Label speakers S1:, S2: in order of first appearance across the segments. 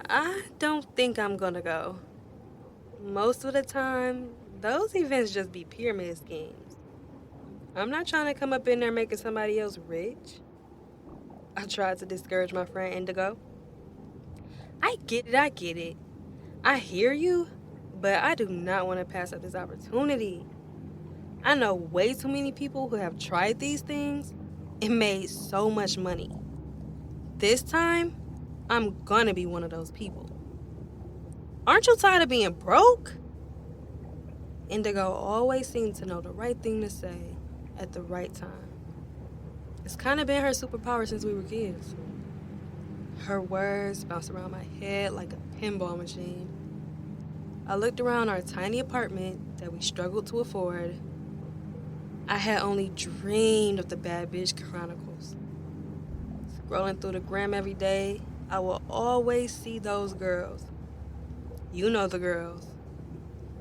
S1: I don't think I'm gonna go. Most of the time, those events just be pyramid schemes. I'm not trying to come up in there making somebody else rich. I tried to discourage my friend Indigo. I get it. I hear you, but I do not want to pass up this opportunity. I know way too many people who have tried these things and made so much money. This time, I'm gonna be one of those people. Aren't you tired of being broke? Indigo always seemed to know the right thing to say at the right time. It's kind of been her superpower since we were kids. Her words bounced around my head like a pinball machine. I looked around our tiny apartment that we struggled to afford. I had only dreamed of the Bad Bitch Chronicles. Scrolling through the gram every day, I will always see those girls. You know the girls.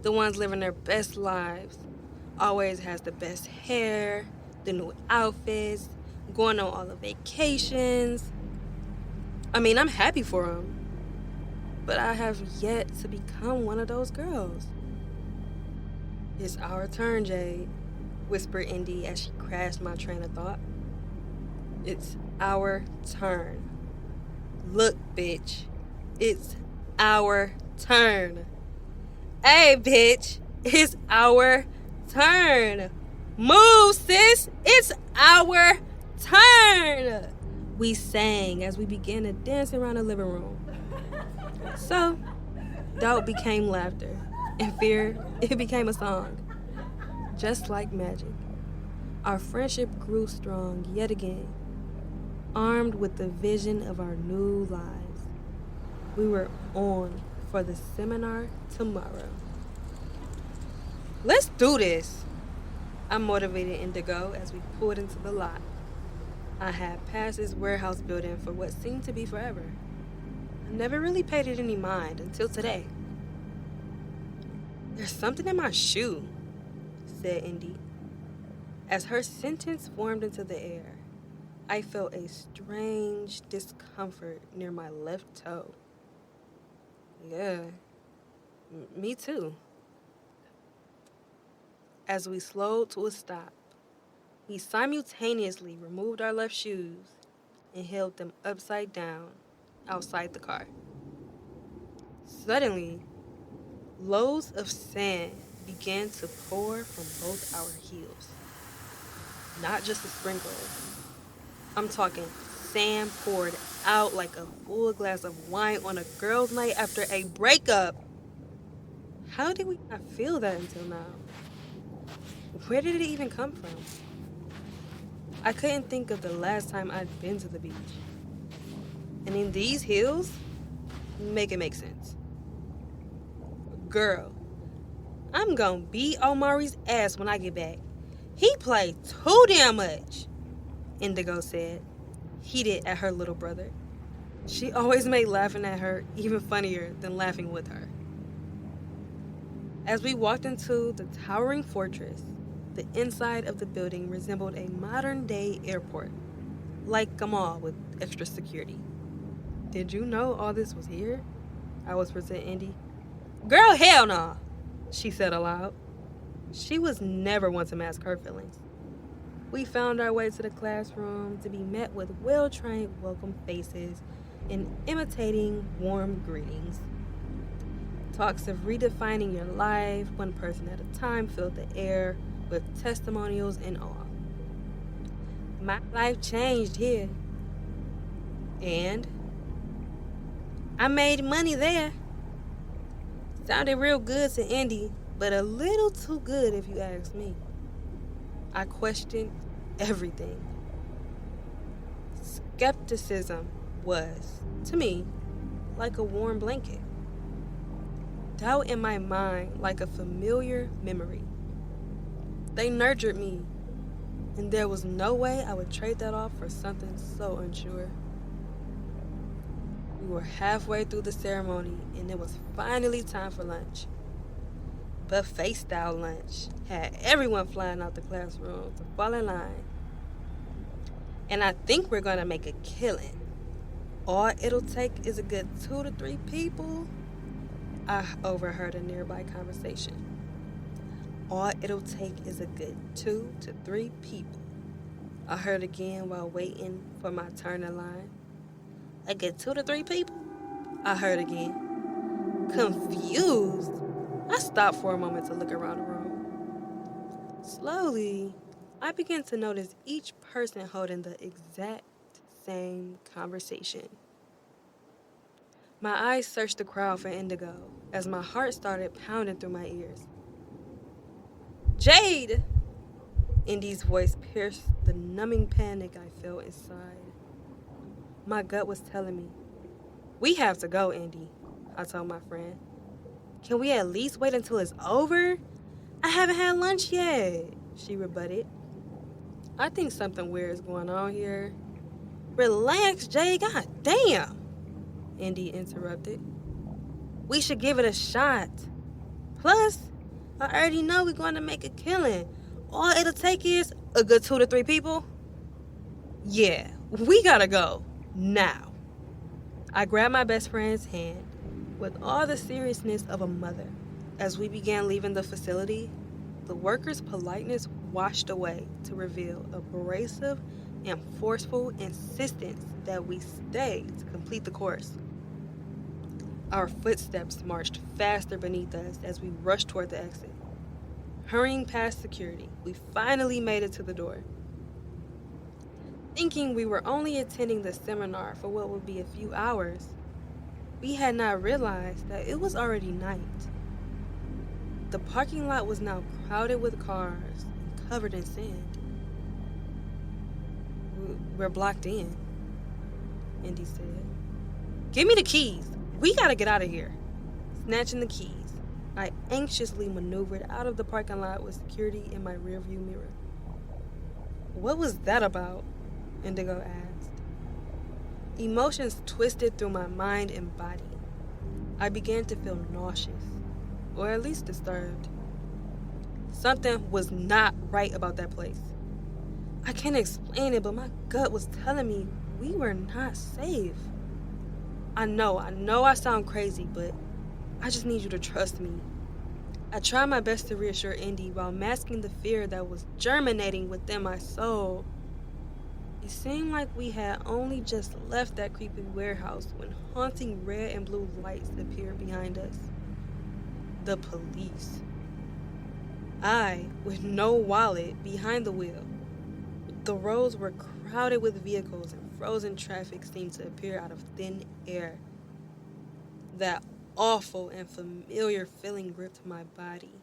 S1: The ones living their best lives. Always has the best hair, the new outfits, going on all the vacations. I mean, I'm happy for them. But I have yet to become one of those girls. It's our turn, Jade, whispered Indy as she crashed my train of thought. It's our turn. Look, bitch. It's our turn. Hey, bitch. It's our turn. Move, sis. It's our turn. We sang as we began to dance around the living room. So, doubt became laughter, and fear, it became a song. Just like magic, our friendship grew strong yet again, armed with the vision of our new lives. We were on for the seminar tomorrow. Let's do this! I motivated Indigo as we pulled into the lot. I had passed this warehouse building for what seemed to be forever. I never really paid it any mind until today. There's something in my shoe, said Indy. As her sentence formed into the air, I felt a strange discomfort near my left toe. Yeah, me too. As we slowed to a stop, we simultaneously removed our left shoes and held them upside down outside the car. Suddenly, loads of sand began to pour from both our heels. Not just a sprinkle. I'm talking sand poured out like a full glass of wine on a girl's night after a breakup. How did we not feel that until now? Where did it even come from? I couldn't think of the last time I'd been to the beach. And in these hills, make it make sense. Girl, I'm gonna beat Omari's ass when I get back. He played too damn much, Indigo said, heated at her little brother. She always made laughing at her even funnier than laughing with her. As we walked into the towering fortress, the inside of the building resembled a modern-day airport, like a mall with extra security. Did you know all this was here? I whispered to Indy. Girl, hell no, she said aloud. She was never one to mask her feelings. We found our way to the classroom to be met with well-trained welcome faces and imitating warm greetings. Talks of redefining your life, one person at a time, filled the air with testimonials and all. My life changed here. And I made money there. Sounded real good to Indy, but a little too good if you ask me. I questioned everything. Skepticism was, to me, like a warm blanket. Doubt in my mind like a familiar memory. They nurtured me, and there was no way I would trade that off for something so unsure. We were halfway through the ceremony, and it was finally time for lunch. Buffet-style lunch had everyone flying out the classroom to fall in line. And I think we're gonna make a killing. All it'll take is a good 2 to 3 people. I overheard a nearby conversation. All it'll take is a good 2 to 3 people. I heard again while waiting for my turn in line. A good 2 to 3 people? I heard again. Confused, I stopped for a moment to look around the room. Slowly, I began to notice each person holding the exact same conversation. My eyes searched the crowd for Indigo as my heart started pounding through my ears. Jade! Indy's voice pierced the numbing panic I felt inside. My gut was telling me, "We have to go, Indy," I told my friend. "Can we at least wait until it's over? I haven't had lunch yet," she rebutted. "I think something weird is going on here." "Relax, Jay, god damn," Indy interrupted. "We should give it a shot. Plus, I already know we're going to make a killing. All it'll take is a good 2 to 3 people." "Yeah, we gotta go. Now." I grabbed my best friend's hand with all the seriousness of a mother. As we began leaving the facility, the workers' politeness washed away to reveal abrasive and forceful insistence that we stay to complete the course. Our footsteps marched faster beneath us as we rushed toward the exit. Hurrying past security, we finally made it to the door. Thinking we were only attending the seminar for what would be a few hours, we had not realized that it was already night. The parking lot was now crowded with cars and covered in sand. "We're blocked in," Indy said. "Give me the keys. We gotta get out of here." Snatching the keys, I anxiously maneuvered out of the parking lot with security in my rearview mirror. "What was that about?" Indigo asked. Emotions twisted through my mind and body. I began to feel nauseous, or at least disturbed. Something was not right about that place. I can't explain it, but my gut was telling me we were not safe. I know I sound crazy, but I just need you to trust me." I tried my best to reassure Indy while masking the fear that was germinating within my soul. It seemed like we had only just left that creepy warehouse when haunting red and blue lights appeared behind us. The police. I, with no wallet, behind the wheel. The roads were crowded with vehicles and frozen traffic seemed to appear out of thin air. That awful and familiar feeling gripped my body.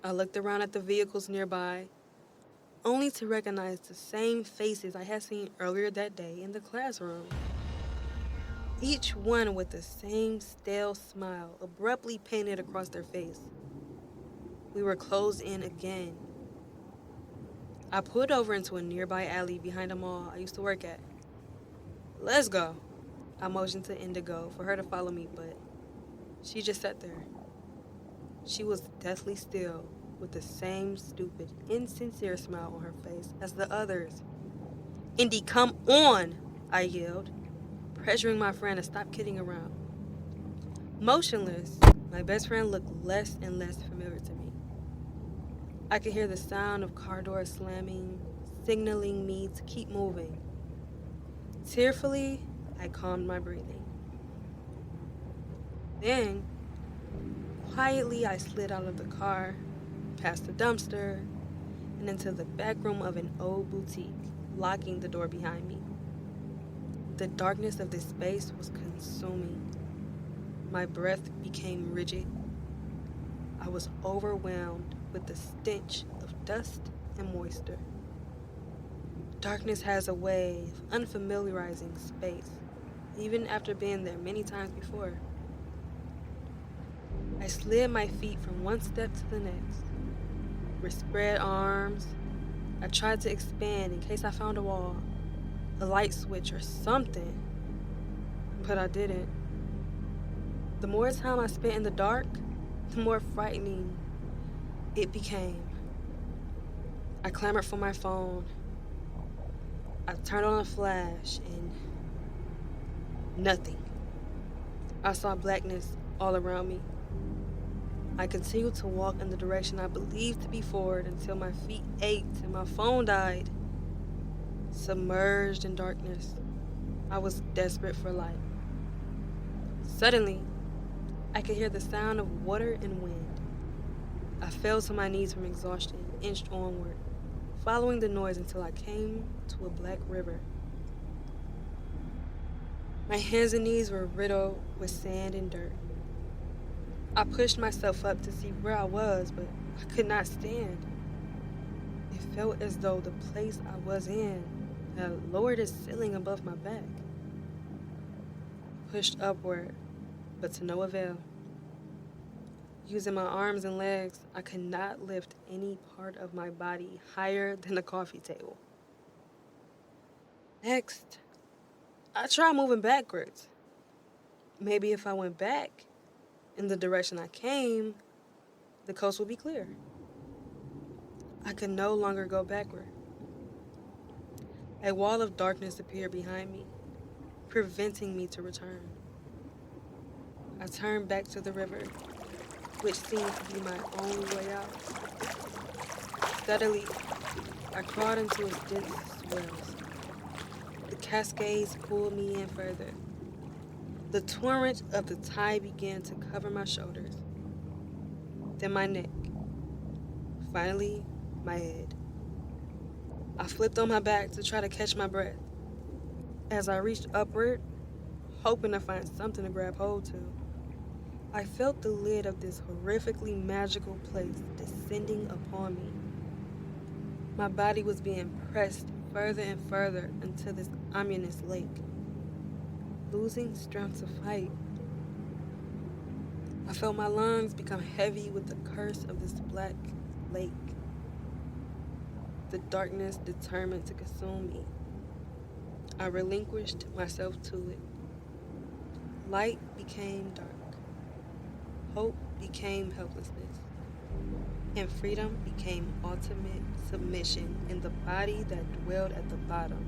S1: I looked around at the vehicles nearby, only to recognize the same faces I had seen earlier that day in the classroom. Each one with the same stale smile abruptly painted across their face. We were closed in again. I pulled over into a nearby alley behind a mall I used to work at. "Let's go." I motioned to Indigo for her to follow me, but she just sat there. She was deathly still, with the same stupid, insincere smile on her face as the others. "Indy, come on," I yelled, pressuring my friend to stop kidding around. Motionless, my best friend looked less and less familiar to me. I could hear the sound of car doors slamming, signaling me to keep moving. Tearfully, I calmed my breathing. Then, quietly, I slid out of the car, past the dumpster, and into the back room of an old boutique, locking the door behind me. The darkness of this space was consuming. My breath became rigid. I was overwhelmed with the stench of dust and moisture. Darkness has a way of unfamiliarizing space, even after being there many times before. I slid my feet from one step to the next. With spread arms, I tried to expand in case I found a wall, a light switch, or something, but I didn't. The more time I spent in the dark, the more frightening it became. I clamored for my phone. I turned on a flash, and Nothing. I saw blackness all around me. I continued to walk in the direction I believed to be forward until my feet ached and my phone died. Submerged in darkness, I was desperate for light. Suddenly, I could hear the sound of water and wind. I fell to my knees from exhaustion and inched onward, following the noise until I came to a black river. My hands and knees were riddled with sand and dirt. I pushed myself up to see where I was, but I could not stand. It felt as though the place I was in had lowered its ceiling above my back. I pushed upward, but to no avail. Using my arms and legs, I could not lift any part of my body higher than the coffee table. Next, I tried moving backwards. Maybe if I went back in the direction I came, the coast would be clear. I could no longer go backward. A wall of darkness appeared behind me, preventing me to return. I turned back to the river, which seemed to be my only way out. Steadily, I crawled into its dense swells. The cascades pulled me in further. The torrent of the tide began to cover my shoulders, then my neck, finally my head. I flipped on my back to try to catch my breath. As I reached upward, hoping to find something to grab hold to, I felt the lid of this horrifically magical place descending upon me. My body was being pressed further and further into this ominous lake, losing strength to fight. I felt my lungs become heavy with the curse of this black lake. The darkness determined to consume me. I relinquished myself to it. Light became dark. Hope became helplessness. And freedom became ultimate submission in the body that dwelled at the bottom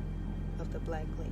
S1: of the black lake.